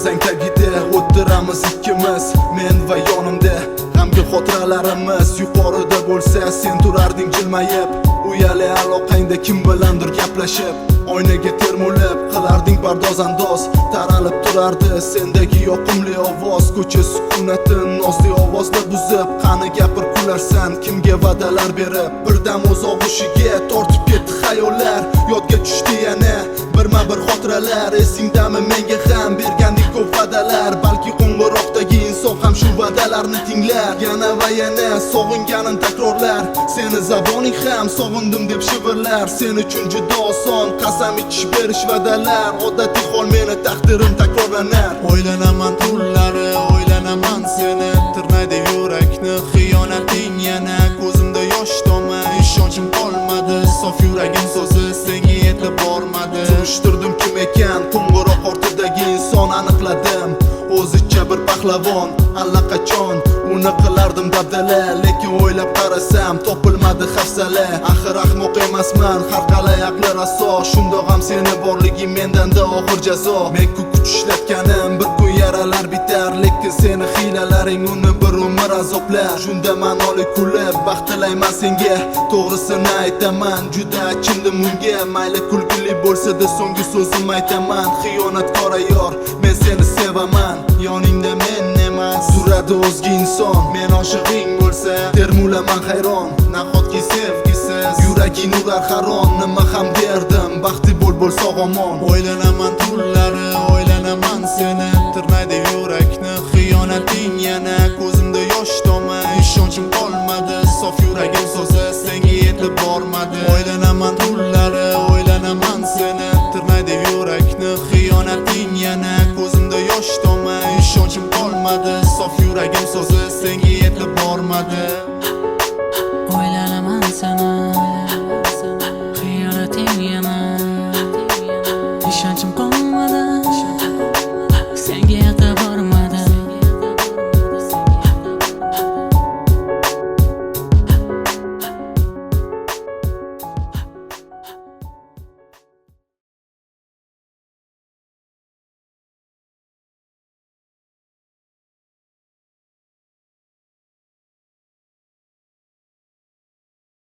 Derazaning tagida o'tiramiz ikkimiz, men va yonimda g'amgin xotiralarimiz. Yuqorida bo'lsa sen turarding jilmayib, uyali aloqangda kim bilandir gaplashib, oynaga termulib qilarding pardoz andoz. Taralib turardi sendagi yoqimli ovoz, ko'cha sukunatini nozli ovozda buzib. Qani gapir kularsan kimga va'dalar berib, birdam o'z og'ushiga tortib ketdi xayollar. Yodga tushdi yana birma-bir xotiralar, esingdami menga ham berganding ko'p va'dalar. Balki qo'ng'iroqdagi inson ham shu va'dalarni tinglar, yana va yana sog'inganin takrorlar. Seni zaboning ham sog'indim deb shivirlar, sen uchun juda oson qasam ichish berish va'dalar. Odatiy hol meni taqdirim takrorlanar. O'ylanaman tunlari, o'ylanaman seni, tirnaydi yurakni xiyonating yana. Ko'zimda yosh tomar, ishonchim qolmadi, sof yuragim so'zi senga yetib bormadi. Surishtirdim kim ekan qo'ng'iroq ortidagi inson, aniqladim o'zicha bir pahlavon. Allaqachon uni qilardim dabdala, lekin o'ylab qarasam topilmadi hafsala. Axir ahmoq emasman, har qalay aqli raso, shundoq ham seni borliging mendanda og'ir jazo. Men kuch ishlatganim bir kun yaralar bitar, lekin seni hiylalaring uni bir umr azoblar. Shunda ma'noli kulib baxt tilayman senga, to'g'risini aytaman juda achindim unga. Mayli kulgili bo'lsa-da so'nggi so'zim aytaman, xiyonatkor ayyor men seni sevaman. Yoningda men emas turadi o'zga inson, men oshig'ing bo'lsa termulaman hayron. Nahotki sevgisiz yuraging urar haron, nima ham derdim baxtli bo'l sog' omon. O'ylanaman tunlari, o'ylanaman seni, tirnaydi yurakni xiyonating yana. Ko'zimda yosh tomar, ishonchim qolmadi, sof yuragim so'zi senga yetib bormadi. O'ylanaman tunlari, o'ylanaman seni, tirnaydi yurakni xiyonating yana. Ko'zimda yosh tomar, ishonchim qolmadi, sof yuragim so'zi senga yetib bormadi. O'ylanaman seni, xiyonating yana. Ishonchim qolmadi.